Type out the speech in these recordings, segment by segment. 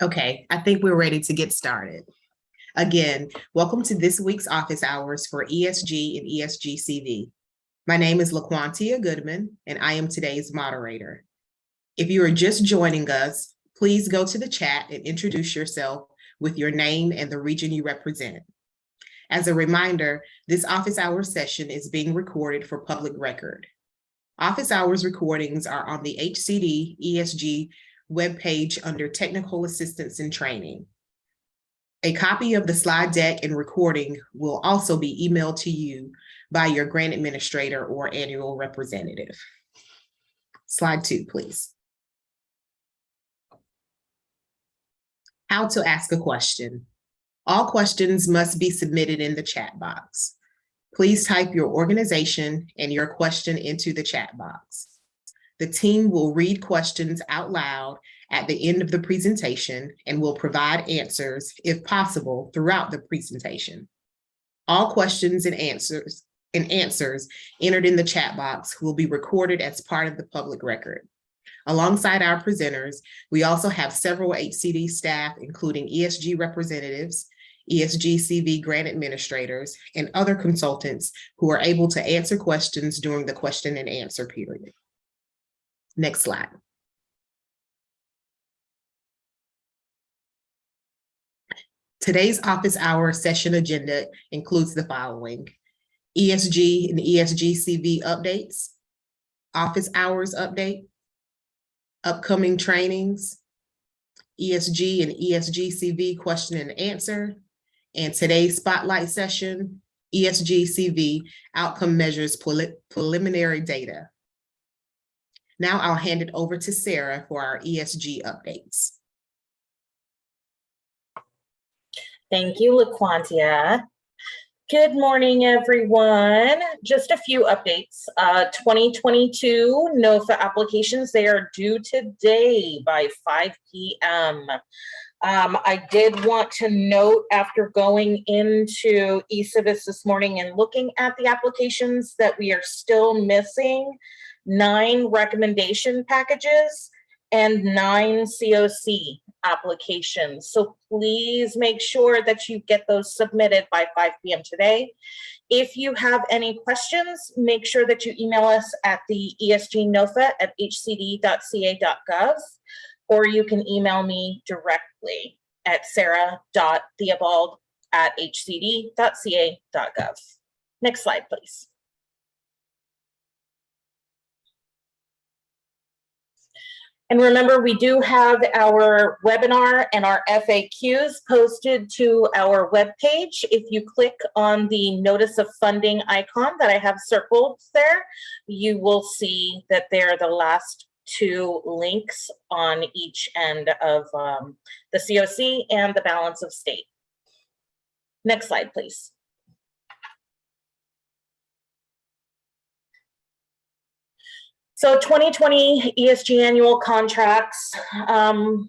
Okay, I think we're ready to get started. Again, welcome to this week's office hours for ESG and ESG-CV. My name is LaQuantia Goodman, and I am today's moderator. If you are just joining us, please go to the chat and introduce yourself with your name and the region you represent. As a reminder, this office hours session is being recorded for public record. Office hours recordings are on the HCD ESG webpage under Technical Assistance and Training. A copy of the slide deck and recording will also be emailed to you by your grant administrator or annual representative. Slide 2, please. How to ask a question. All questions must be submitted in the chat box. Please type your organization and your question into the chat box. The team will read questions out loud at the end of the presentation and will provide answers, if possible, throughout the presentation. All questions and answers entered in the chat box will be recorded as part of the public record. Alongside our presenters, we also have several HCD staff, including ESG representatives, ESG-CV grant administrators, and other consultants who are able to answer questions during the question and answer period. Next slide. Today's office hour session agenda includes the following: ESG and ESG-CV updates, office hours update, upcoming trainings, ESG and ESG-CV question and answer, and today's spotlight session, ESG-CV outcome measures preliminary data. Now I'll hand it over to Sarah for our ESG updates. Thank you, LaQuantia. Good morning, everyone. Just a few updates. 2022 NOFA applications, they are due today by 5 p.m. I did want to note, after going into ESG this morning and looking at the applications, that we are still missing 9 recommendation packages and 9 COC applications. So please make sure that you get those submitted by 5 p.m. today. If you have any questions, make sure that you email us at the esgnofa@hcd.ca.gov, or you can email me directly at sarah.theobald@hcd.ca.gov. Next slide, please. And remember, we do have our webinar and our FAQs posted to our webpage. If you click on the notice of funding icon that I have circled there, you will see that they're the last 2 links on each end of the COC and the balance of state. Next slide, please. So 2020 ESG annual contracts,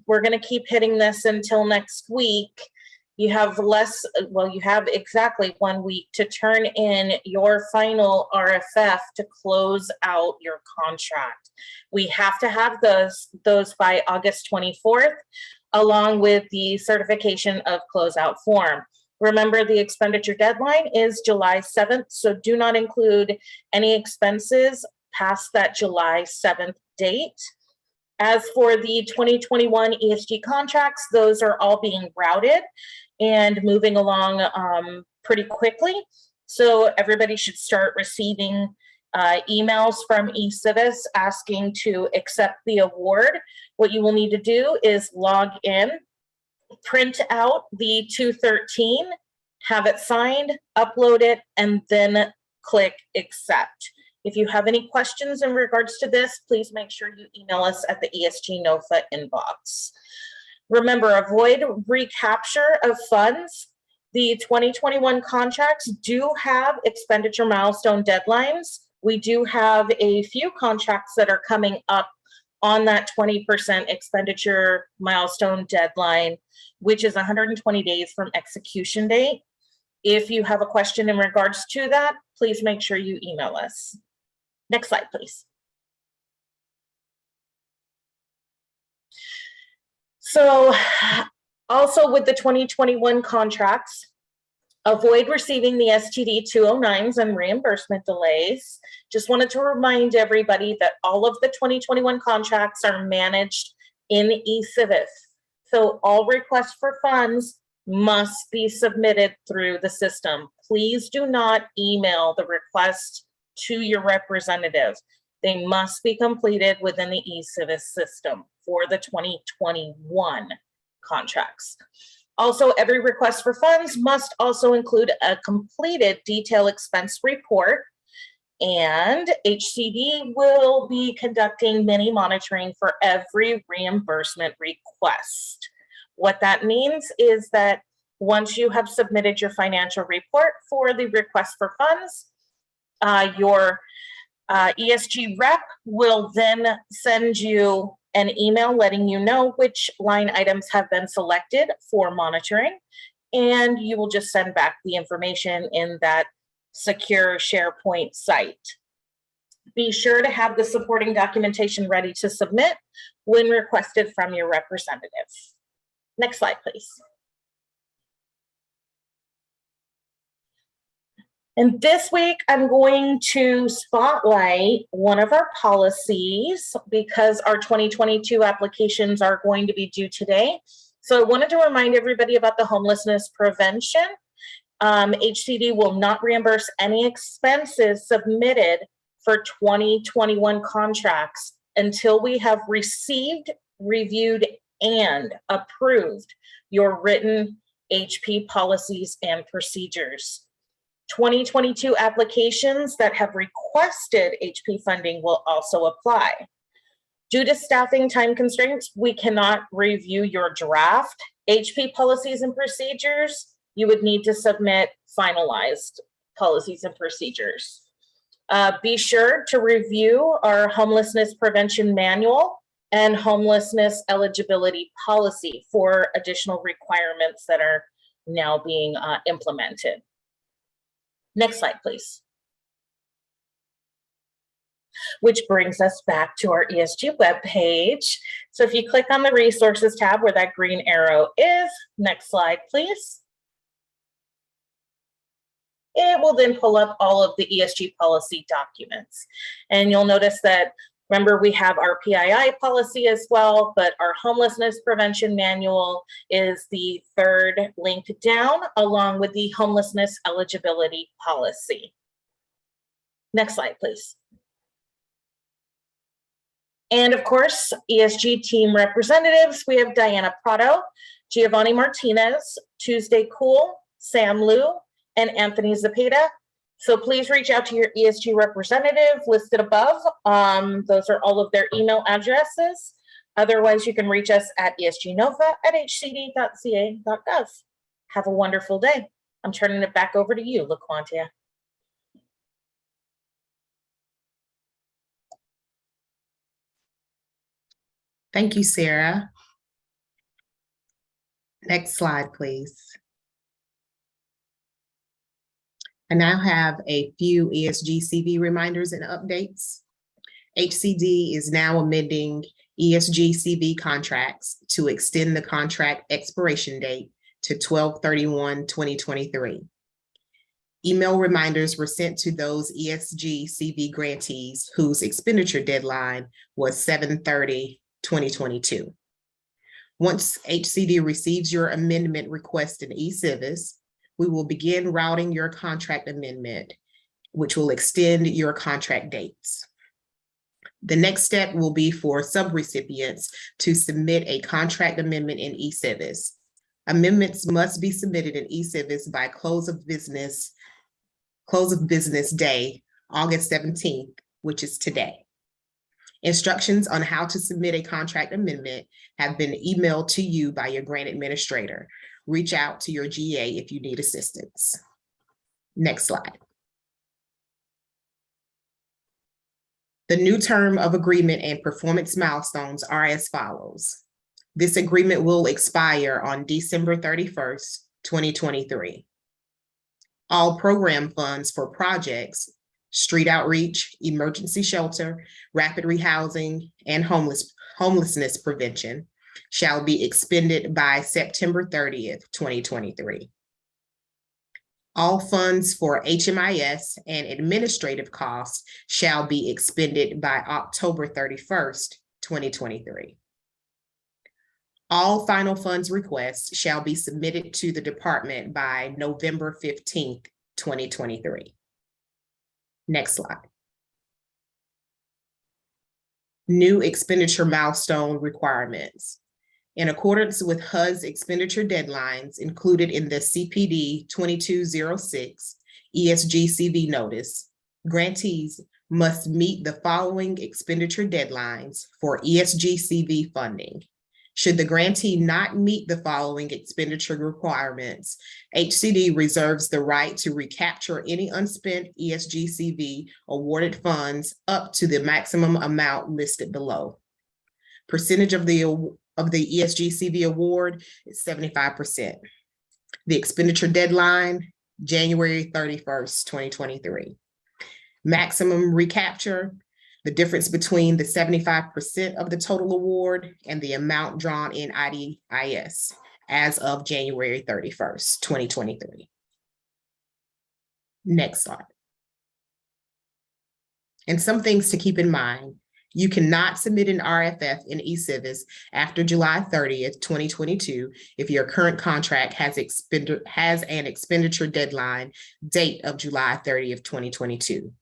we're going to keep hitting this until next week. You have you have exactly 1 week to turn in your final RFF to close out your contract. We have to have those by August 24th, along with the certification of closeout form. Remember, the expenditure deadline is July 7th, so do not include any expenses past that July 7th date. As for the 2021 ESG contracts, those are all being routed and moving along pretty quickly. So everybody should start receiving emails from eCivis asking to accept the award. What you will need to do is log in, print out the 213, have it signed, upload it, and then click accept. If you have any questions in regards to this, please make sure you email us at the ESG NOFA inbox. Remember, avoid recapture of funds. The 2021 contracts do have expenditure milestone deadlines. We do have a few contracts that are coming up on that 20% expenditure milestone deadline, which is 120 days from execution date. If you have a question in regards to that, please make sure you email us. Next slide, please. So also with the 2021 contracts, avoid receiving the STD 209s and reimbursement delays. Just wanted to remind everybody that all of the 2021 contracts are managed in eCivis. So all requests for funds must be submitted through the system. Please do not email the request to your representative. They must be completed within the eCivis system for the 2021 contracts. Also, every request for funds must also include a completed detailed expense report, and HCD will be conducting mini monitoring for every reimbursement request. What that means is that once you have submitted your financial report for the request for funds, your ESG rep will then send you an email letting you know which line items have been selected for monitoring, and you will just send back the information in that secure SharePoint site. Be sure to have the supporting documentation ready to submit when requested from your representative. Next slide, please. And this week, I'm going to spotlight one of our policies because our 2022 applications are going to be due today. So I wanted to remind everybody about the homelessness prevention. HCD will not reimburse any expenses submitted for 2021 contracts until we have received, reviewed, and approved your written HP policies and procedures. 2022 applications that have requested HP funding will also apply. Due to staffing time constraints, we cannot review your draft HP policies and procedures. You would need to submit finalized policies and procedures. Be sure to review our homelessness prevention manual and homelessness eligibility policy for additional requirements that are now being implemented. Next slide, please. Which brings us back to our ESG webpage. So if you click on the resources tab where that green arrow is, next slide, please. It will then pull up all of the ESG policy documents. And you'll notice that, remember, we have our PII policy as well, but our homelessness prevention manual is the third link down, along with the homelessness eligibility policy. Next slide, please. And of course, ESG team representatives, we have Diana Prado, Giovanni Martinez, Tuesday Cool, Sam Liu, and Anthony Zepeda. So please reach out to your ESG representative listed above. Those are all of their email addresses. Otherwise, you can reach us at esgnova@hcd.ca.gov. Have a wonderful day. I'm turning it back over to you, LaQuantia. Thank you, Sarah. Next slide, please. I now have a few ESG-CV reminders and updates. HCD is now amending ESG-CV contracts to extend the contract expiration date to 12/31/2023. Email reminders were sent to those ESG-CV grantees whose expenditure deadline was 7/30/2022. Once HCD receives your amendment request in eCivis, we will begin routing your contract amendment, which will extend your contract dates. The next step will be for subrecipients to submit a contract amendment in eCivis. Amendments must be submitted in eCivis by close of business day, August 17th, which is today. Instructions on how to submit a contract amendment have been emailed to you by your grant administrator. Reach out to your GA if you need assistance. Next slide. The new term of agreement and performance milestones are as follows. This agreement will expire on December 31st, 2023. All program funds for projects, street outreach, emergency shelter, rapid rehousing, and homelessness prevention shall be expended by September 30th, 2023. All funds for HMIS and administrative costs shall be expended by October 31st, 2023. All final funds requests shall be submitted to the department by November 15th, 2023. Next slide. New expenditure milestone requirements. In accordance with HUD's expenditure deadlines included in the CPD 2206 ESG-CV notice, grantees must meet the following expenditure deadlines for ESG-CV funding. Should the grantee not meet the following expenditure requirements, HCD reserves the right to recapture any unspent ESG-CV awarded funds up to the maximum amount listed below. Percentage of the ESG-CV award is 75%. The expenditure deadline, January 31st, 2023. Maximum recapture, the difference between the 75% of the total award and the amount drawn in IDIS as of January 31st, 2023. Next slide. And some things to keep in mind. You cannot submit an RFF in eCivis after July 30th, 2022 if your current contract has an expenditure deadline date of July 30th, 2022.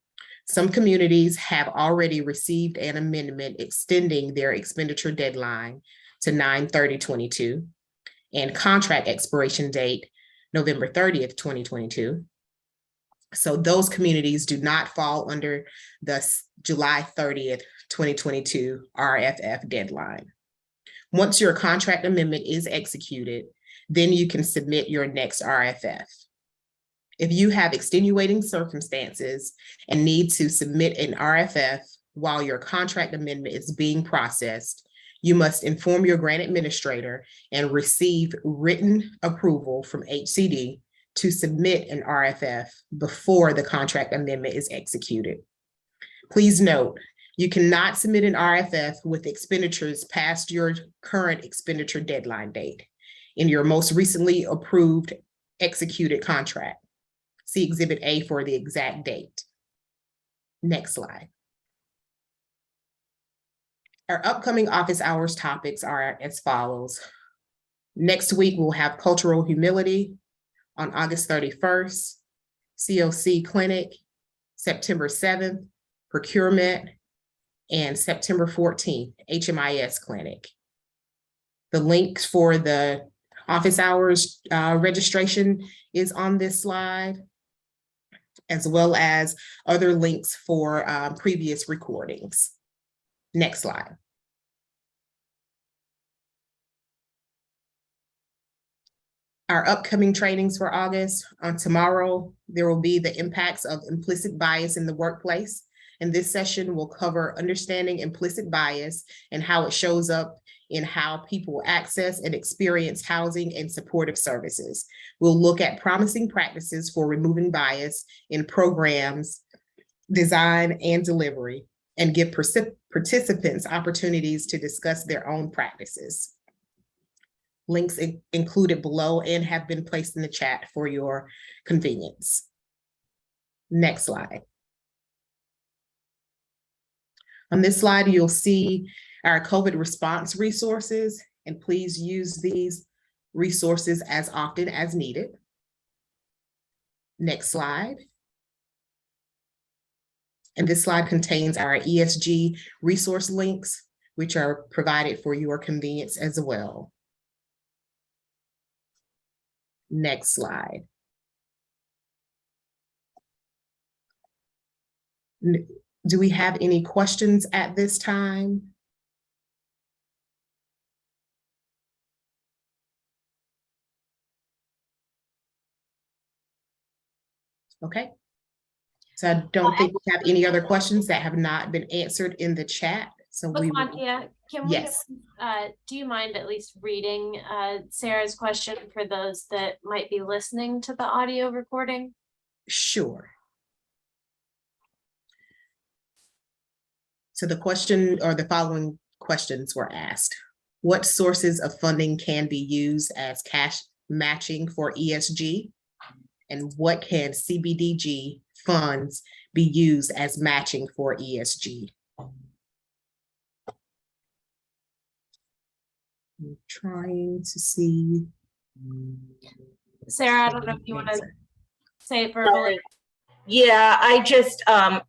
Some communities have already received an amendment extending their expenditure deadline to 9/30/22 and contract expiration date November 30th, 2022. So those communities do not fall under the July 30th, 2022 RFF deadline. Once your contract amendment is executed, then you can submit your next RFF. If you have extenuating circumstances and need to submit an RFF while your contract amendment is being processed, you must inform your grant administrator and receive written approval from HCD to submit an RFF before the contract amendment is executed. Please note, you cannot submit an RFF with expenditures past your current expenditure deadline date in your most recently approved executed contract. See Exhibit A for the exact date. Next slide. Our upcoming office hours topics are as follows. Next week, we'll have cultural humility on August 31st, COC clinic, September 7th, procurement, and September 14th, HMIS clinic. The links for the office hours registration is on this slide, as well as other links for previous recordings. Next slide. Our upcoming trainings for August. On tomorrow, there will be the impacts of implicit bias in the workplace. And this session will cover understanding implicit bias and how it shows up in how people access and experience housing and supportive services. We'll look at promising practices for removing bias in programs, design, and delivery, and give participants opportunities to discuss their own practices. Links included below and have been placed in the chat for your convenience. Next slide. On this slide, you'll see our COVID response resources, and please use these resources as often as needed. Next slide. And this slide contains our ESG resource links, which are provided for your convenience as well. Next slide. Do we have any questions at this time? Okay. So I don't think we have any other questions that have not been answered in the chat. So we will. Can we, Yes. do you mind at least reading Sarah's question for those that might be listening to the audio recording? Sure. So the question or the following questions were asked. What sources of funding can be used as cash matching for ESG? And what can CBDG funds be used as matching for ESG? I'm trying to see. Sarah, I don't know if you want to say it verbally. Yeah, I just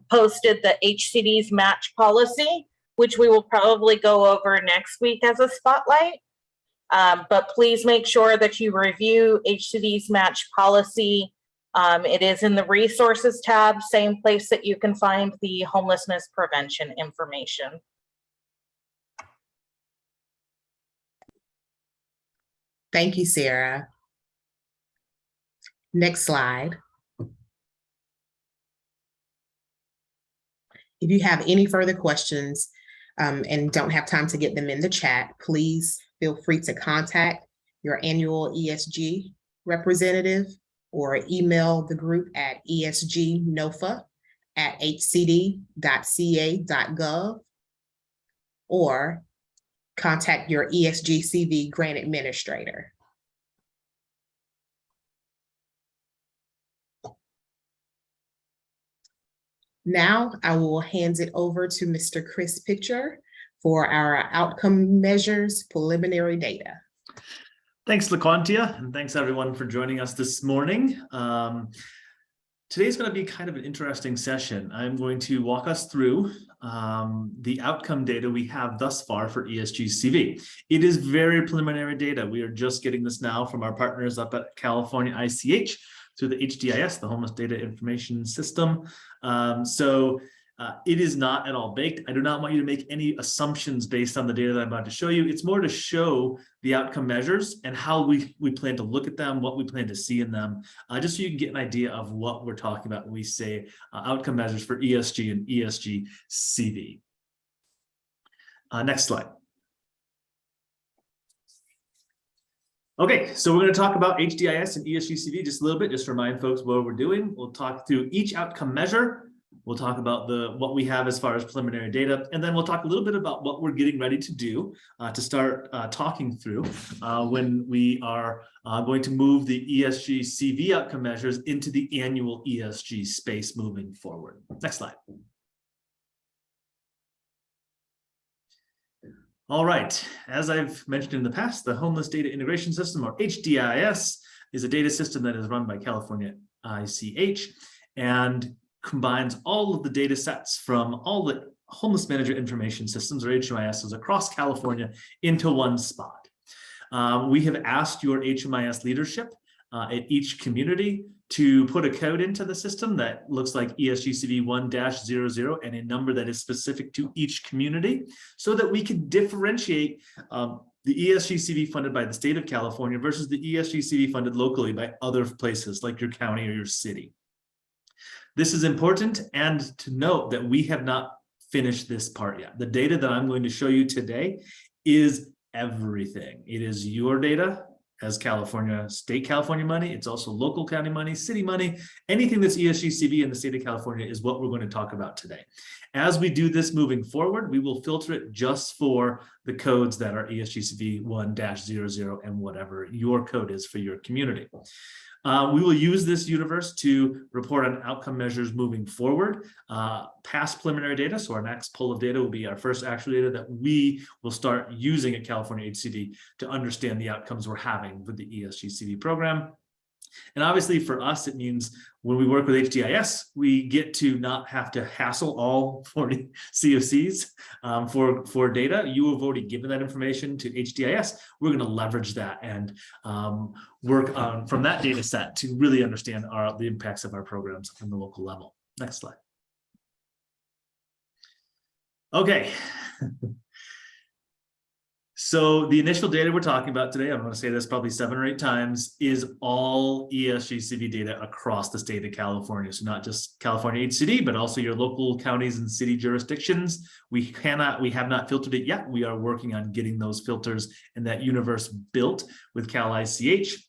posted the HCD's match policy, which we will probably go over next week as a spotlight. But please make sure that you review HCD's match policy. It is in the resources tab, same place that you can find the homelessness prevention information. Thank you, Sarah. Next slide. If you have any further questions and don't have time to get them in the chat, please feel free to contact your annual ESG representative or email the group at esgnofa@hcd.ca.gov or contact your ESG-CV grant administrator. Now I will hand it over to Mr. Chris Pitcher for our outcome measures preliminary data. Thanks, LaQuantia, and thanks everyone for joining us this morning. Today's going to be kind of an interesting session. I'm going to walk us through the outcome data we have thus far for ESG-CV. It is very preliminary data. We are just getting this now from our partners up at California ICH through the HDIS, the Homeless Data Information System. It is not at all baked. I do not want you to make any assumptions based on the data that I'm about to show you. It's more to show the outcome measures and how we plan to look at them, what we plan to see in them, just so you can get an idea of what we're talking about when we say outcome measures for ESG and ESG-CV. Next slide. Okay, so we're going to talk about HDIS and ESG-CV just a little bit, just to remind folks what we're doing. We'll talk through each outcome measure. We'll talk about what we have as far as preliminary data, and then we'll talk a little bit about what we're getting ready to do to start talking through when we are going to move the ESG-CV outcome measures into the annual ESG space moving forward. Next slide. All right, as I've mentioned in the past, the Homeless Data Integration System, or HDIS, is a data system that is run by California ICH and combines all of the data sets from all the homeless manager information systems, or HMISs, across California into one spot. We have asked your HMIS leadership at each community to put a code into the system that looks like ESG-CV 1-00 and a number that is specific to each community, so that we can differentiate the ESG-CV funded by the state of California versus the ESG-CV funded locally by other places like your county or your city. This is important, and to note that we have not finished this part yet. The data that I'm going to show you today is everything. It is your data as California, state California money. It's also local county money, city money. Anything that's ESG-CV in the state of California is what we're going to talk about today. As we do this moving forward, we will filter it just for the codes that are ESG-CV 1-00 and whatever your code is for your community. We will use this universe to report on outcome measures moving forward. Past preliminary data, so our next pull of data will be our first actual data that we will start using at California HCD to understand the outcomes we're having with the ESG-CV program. And obviously for us, it means when we work with HDIS, we get to not have to hassle all 40 COCs for data. You have already given that information to HDIS. We're going to leverage that and work on from that data set to really understand the impacts of our programs on the local level. Next slide. Okay. So the initial data we're talking about today, I'm going to say this probably 7 or 8 times, is all ESG-CV data across the state of California. So not just California HCD, but also your local counties and city jurisdictions. We have not filtered it yet. We are working on getting those filters and that universe built with Cal ICH.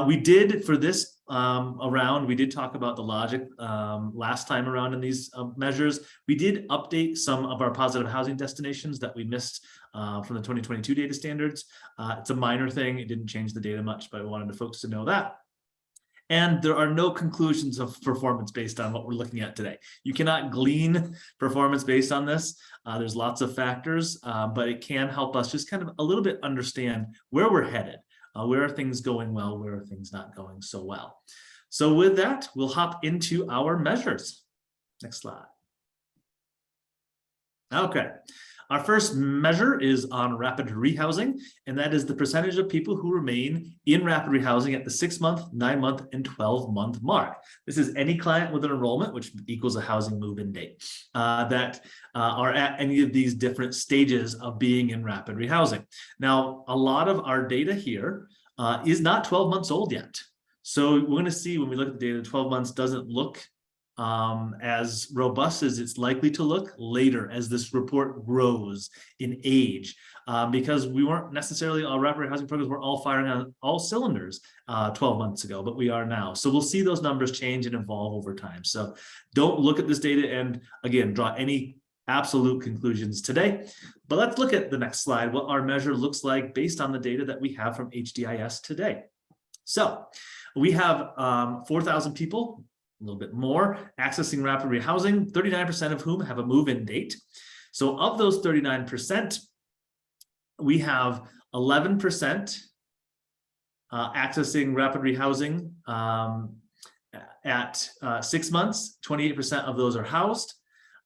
We did, for this around, we did talk about the logic last time around in these measures. We did update some of our positive housing destinations that we missed from the 2022 data standards. It's a minor thing. It didn't change the data much, but I wanted the folks to know that. And there are no conclusions of performance based on what we're looking at today. You cannot glean performance based on this. There's lots of factors, but it can help us just kind of a little bit understand where we're headed. Where are things going well? Where are things not going so well? So with that, we'll hop into our measures. Next slide. Okay. Our first measure is on rapid rehousing, and that is the percentage of people who remain in rapid rehousing at the 6-month, 9-month, and 12-month mark. This is any client with an enrollment, which equals a housing move-in date, that are at any of these different stages of being in rapid rehousing. Now, a lot of our data here is not 12 months old yet. So we're going to see when we look at the data, 12 months doesn't look as robust as it's likely to look later as this report grows in age, because we weren't necessarily, our rapid housing programs were all firing on all cylinders 12 months ago, but we are now. So we'll see those numbers change and evolve over time. So don't look at this data and again, draw any absolute conclusions today, but let's look at the next slide, what our measure looks like based on the data that we have from HDIS today. So we have 4,000 people, a little bit more, accessing rapid rehousing, 39% of whom have a move-in date. So of those 39%, we have 11% accessing rapid rehousing at 6 months, 28% of those are housed.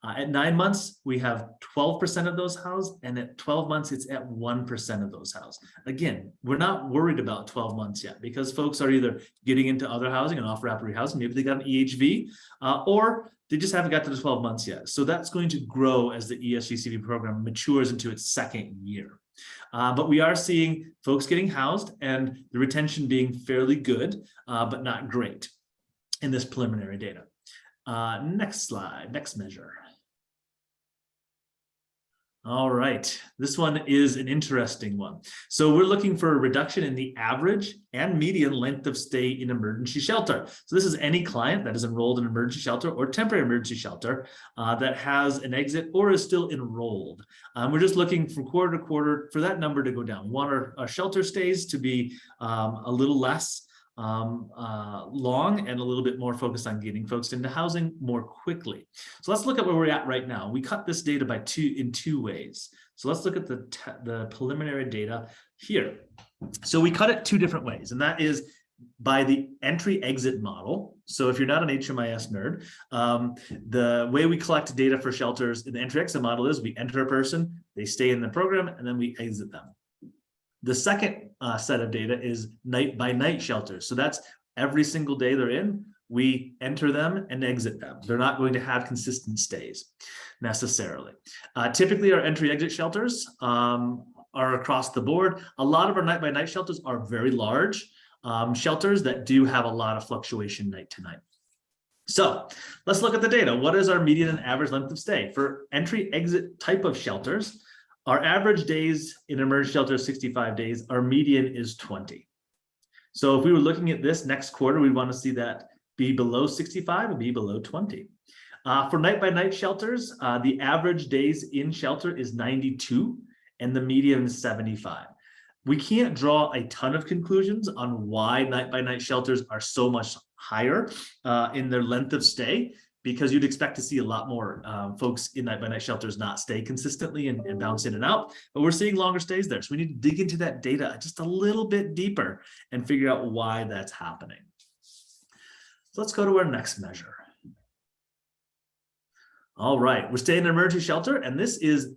At 9 months, we have 12% of those housed, and at 12 months, it's at 1% of those housed. Again, we're not worried about 12 months yet because folks are either getting into other housing and off rapid rehousing, maybe they got an EHV, or they just haven't got to the 12 months yet. So that's going to grow as the ESG-CV program matures into its second year. But we are seeing folks getting housed and the retention being fairly good, but not great in this preliminary data. Next slide, next measure. All right, this one is an interesting one. So we're looking for a reduction in the average and median length of stay in emergency shelter. So this is any client that is enrolled in emergency shelter or temporary emergency shelter that has an exit or is still enrolled. We're just looking from quarter to quarter for that number to go down. We want our shelter stays to be a little less long and a little bit more focused on getting folks into housing more quickly. So let's look at where we're at right now. We cut this data in two ways. So let's look at the preliminary data here. So we cut it two different ways, and that is by the entry-exit model. So if you're not an HMIS nerd, the way we collect data for shelters in the entry-exit model is we enter a person, they stay in the program, and then we exit them. The second set of data is night-by-night shelters. So that's every single day they're in, we enter them and exit them. They're not going to have consistent stays necessarily. Typically, our entry-exit shelters are across the board. A lot of our night-by-night shelters are very large shelters that do have a lot of fluctuation night to night. So let's look at the data. What is our median and average length of stay? For entry-exit type of shelters, our average days in emergency shelter is 65 days. Our median is 20. So if we were looking at this next quarter, we want to see that be below 65 and be below 20. For night-by-night shelters, the average days in shelter is 92 and the median is 75. We can't draw a ton of conclusions on why night-by-night shelters are so much higher in their length of stay, because you'd expect to see a lot more folks in night-by-night shelters not stay consistently and bounce in and out, but we're seeing longer stays there. So we need to dig into that data just a little bit deeper and figure out why that's happening. So let's go to our next measure. All right, we're staying in an emergency shelter, and this is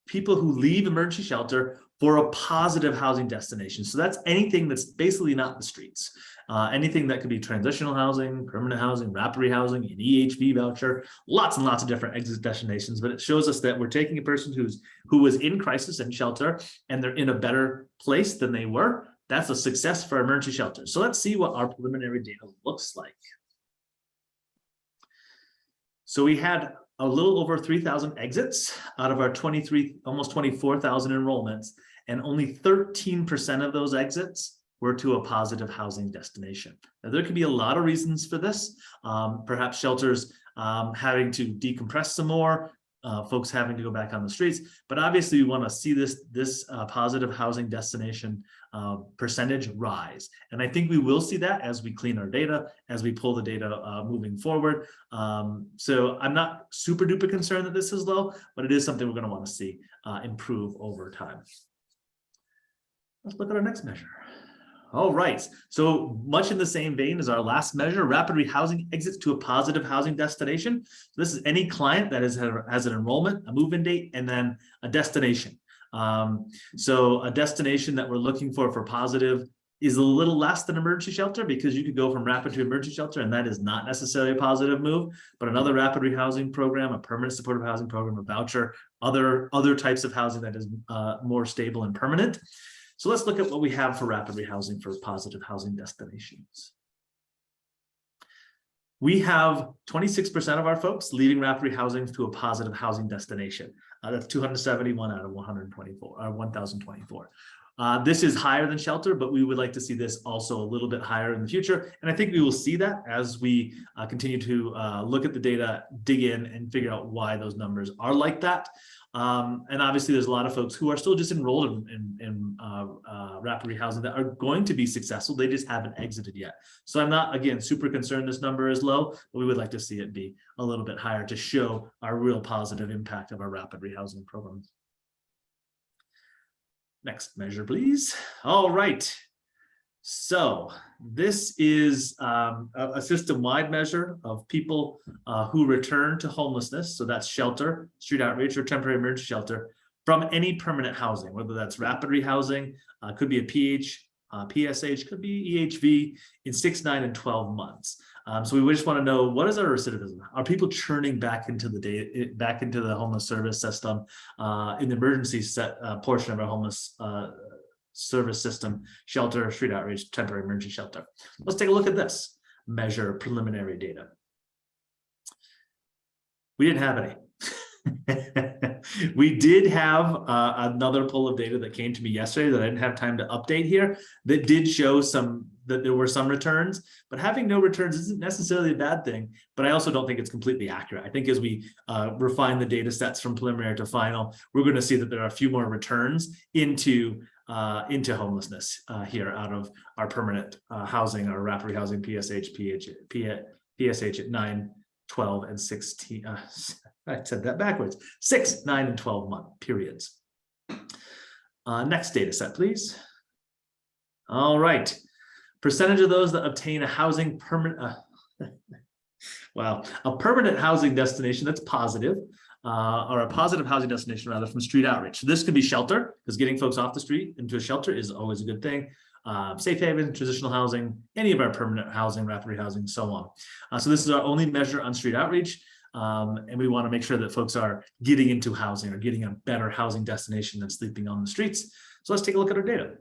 people who leave emergency shelter for a positive housing destination. So that's anything that's basically not the streets. Anything that could be transitional housing, permanent housing, rapid rehousing, an EHV voucher, lots and lots of different exit destinations. But it shows us that we're taking a person who was in crisis and shelter, and they're in a better place than they were. That's a success for emergency shelter. So let's see what our preliminary data looks like. So we had a little over 3,000 exits out of our almost 24,000 enrollments, and only 13% of those exits were to a positive housing destination. Now, there could be a lot of reasons for this. Perhaps shelters having to decompress some more, folks having to go back on the streets, but obviously we want to see this positive housing destination percentage rise. And I think we will see that as we clean our data, as we pull the data moving forward. So I'm not super duper concerned that this is low, but it is something we're going to want to see improve over time. Let's look at our next measure. All right, so much in the same vein as our last measure, rapid rehousing exits to a positive housing destination. So this is any client that has an enrollment, a move-in date, and then a destination. So a destination that we're looking for positive is a little less than emergency shelter, because you could go from rapid to emergency shelter, and that is not necessarily a positive move. But another rapid rehousing program, a permanent supportive housing program, a voucher, other types of housing that is more stable and permanent. So let's look at what we have for rapid rehousing for positive housing destinations. We have 26% of our folks leaving rapid rehousing to a positive housing destination. That's 271 out of 1,024. This is higher than shelter, but we would like to see this also a little bit higher in the future. And I think we will see that as we continue to look at the data, dig in, and figure out why those numbers are like that. And obviously, there's a lot of folks who are still just enrolled in rapid rehousing that are going to be successful. They just haven't exited yet. So I'm not, again, super concerned this number is low, but we would like to see it be a little bit higher to show our real positive impact of our rapid rehousing programs. Next measure, please. All right. So this is a system-wide measure of people who return to homelessness. So that's shelter, street outreach, or temporary emergency shelter from any permanent housing, whether that's rapid rehousing, could be a PSH, could be EHV in 6, 9, and 12 months. So we just want to know, what is our recidivism? Are people churning back into the homeless service system in the emergency portion of our homeless service system, shelter, street outreach, temporary emergency shelter? Let's take a look at this measure preliminary data. We didn't have any. We did have another poll of data that came to me yesterday that I didn't have time to update here that did show that there were some returns, but having no returns isn't necessarily a bad thing, but I also don't think it's completely accurate. I think as we refine the data sets from preliminary to final, we're going to see that there are a few more returns into homelessness here out of our permanent housing, our rapid rehousing, PSH at 9, 12, and 16. I said that backwards. 6, 9, and 12 month periods. Next data set, please. All right. Percentage of those that obtain a housing permanent, a permanent housing destination that's positive, or a positive housing destination rather, from street outreach. So this could be shelter, because getting folks off the street into a shelter is always a good thing. Safe haven, transitional housing, any of our permanent housing, rapid rehousing, so on. So this is our only measure on street outreach. And we want to make sure that folks are getting into housing or getting a better housing destination than sleeping on the streets. So let's take a look at our data.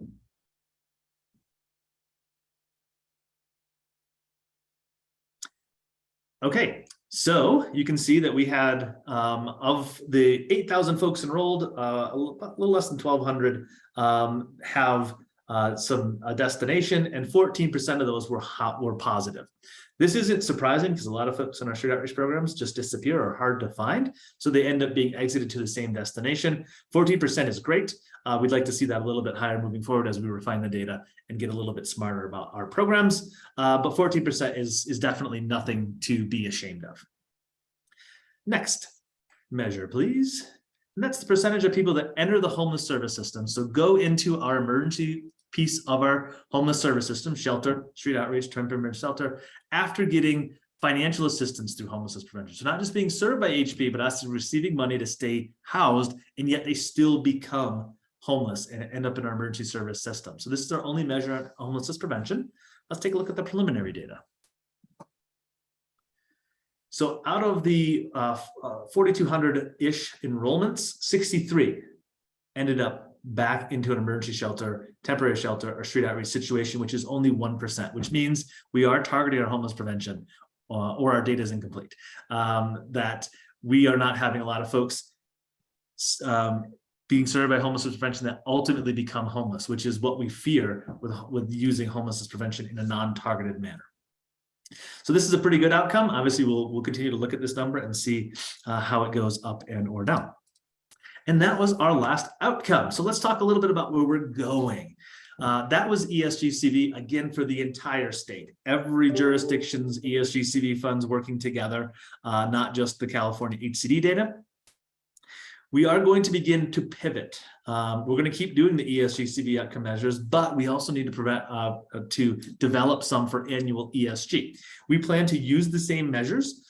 Okay, so you can see that we had of the 8,000 folks enrolled, a little less than 1,200 have a destination, and 14% of those were positive. This isn't surprising because a lot of folks in our street outreach programs just disappear or are hard to find. So they end up being exited to the same destination. 14% is great. We'd like to see that a little bit higher moving forward as we refine the data and get a little bit smarter about our programs. But 14% is definitely nothing to be ashamed of. Next measure, please. And that's the percentage of people that enter the homeless service system. So go into our emergency piece of our homeless service system, shelter, street outreach, temporary emergency shelter, after getting financial assistance through homelessness prevention. So not just being served by HP, but actually receiving money to stay housed, and yet they still become homeless and end up in our emergency service system. So this is our only measure on homelessness prevention. Let's take a look at the preliminary data. So out of the 4,200-ish enrollments, 63 ended up back into an emergency shelter, temporary shelter, or street outreach situation, which is only 1%, which means we are targeting our homeless prevention, or our data is incomplete. That we are not having a lot of folks being served by homelessness prevention that ultimately become homeless, which is what we fear with using homelessness prevention in a non-targeted manner. So this is a pretty good outcome. Obviously, we'll continue to look at this number and see how it goes up and or down. And that was our last outcome. So let's talk a little bit about where we're going. That was ESG-CV, again, for the entire state. Every jurisdiction's ESG-CV funds working together, not just the California HCD data. We are going to begin to pivot. We're going to keep doing the ESG-CV outcome measures, but we also need to develop some for annual ESG. We plan to use the same measures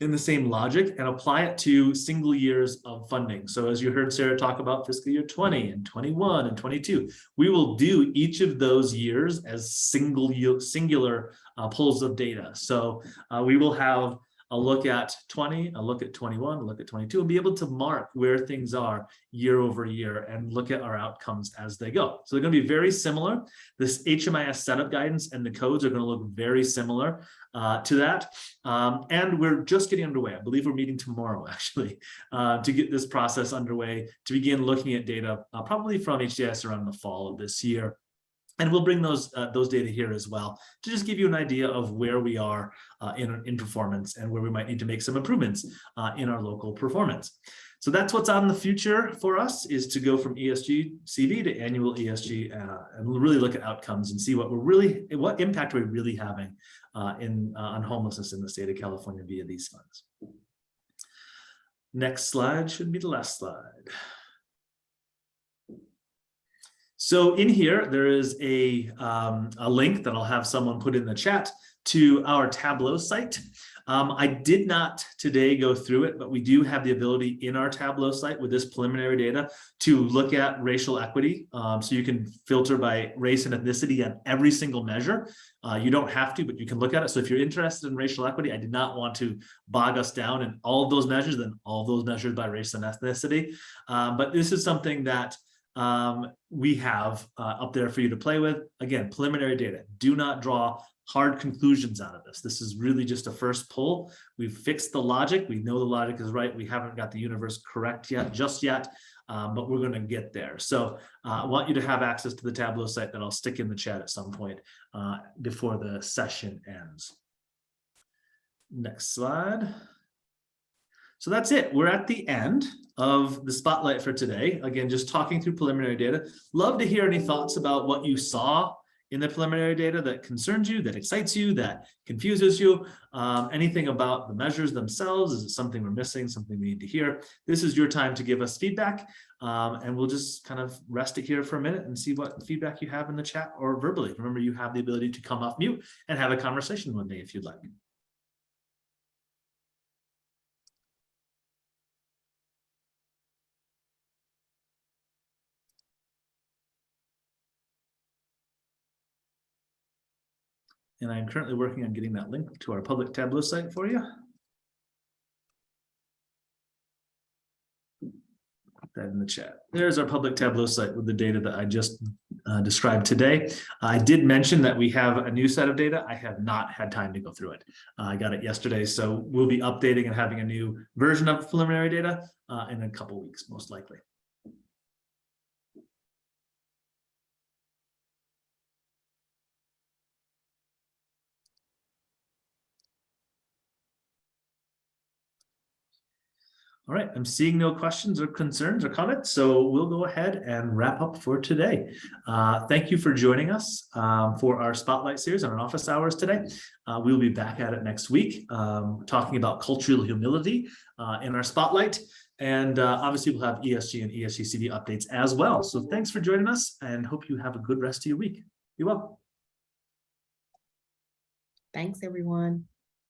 in the same logic and apply it to single years of funding. So as you heard Sarah talk about fiscal year 20 and 21 and 22, we will do each of those years as singular pulls of data. So we will have a look at 20, a look at 21, a look at 22, and be able to mark where things are year over year and look at our outcomes as they go. So they're going to be very similar. This HMIS setup guidance and the codes are going to look very similar to that. And we're just getting underway. I believe we're meeting tomorrow, actually, to get this process underway, to begin looking at data, probably from HDIS around the fall of this year. And we'll bring those data here as well to just give you an idea of where we are in performance and where we might need to make some improvements in our local performance. So that's what's on the future for us, is to go from ESG-CV to annual ESG and really look at outcomes and see what impact are we really having on homelessness in the state of California via these funds. Next slide should be the last slide. So in here, there is a link that I'll have someone put in the chat to our Tableau site. I did not today go through it, but we do have the ability in our Tableau site with this preliminary data to look at racial equity. So you can filter by race and ethnicity on every single measure. You don't have to, but you can look at it. So if you're interested in racial equity, I did not want to bog us down in all of those measures and all of those measures by race and ethnicity. But this is something that we have up there for you to play with. Again, preliminary data. Do not draw hard conclusions out of this. This is really just a first pull. We've fixed the logic. We know the logic is right. We haven't got the universe correct just yet, but we're going to get there. So I want you to have access to the Tableau site that I'll stick in the chat at some point before the session ends. Next slide. So that's it. We're at the end of the spotlight for today. Again, just talking through preliminary data. Love to hear any thoughts about what you saw in the preliminary data that concerns you, that excites you, that confuses you, anything about the measures themselves. Is it something we're missing, something we need to hear? This is your time to give us feedback, and we'll just kind of rest it here for a minute and see what feedback you have in the chat or verbally. Remember, you have the ability to come off mute and have a conversation with me if you'd like. And I'm currently working on getting that link to our public Tableau site for you. Put that in the chat. There's our public Tableau site with the data that I just described today. I did mention that we have a new set of data. I have not had time to go through it. I got it yesterday, so we'll be updating and having a new version of preliminary data in a couple weeks, most likely. All right, I'm seeing no questions or concerns or comments, so we'll go ahead and wrap up for today. Thank you for joining us for our Spotlight series on our office hours today. We'll be back at it next week, talking about cultural humility in our Spotlight. And obviously, we'll have ESG and ESG-CV updates as well. So thanks for joining us, and hope you have a good rest of your week. Be well. Thanks, everyone.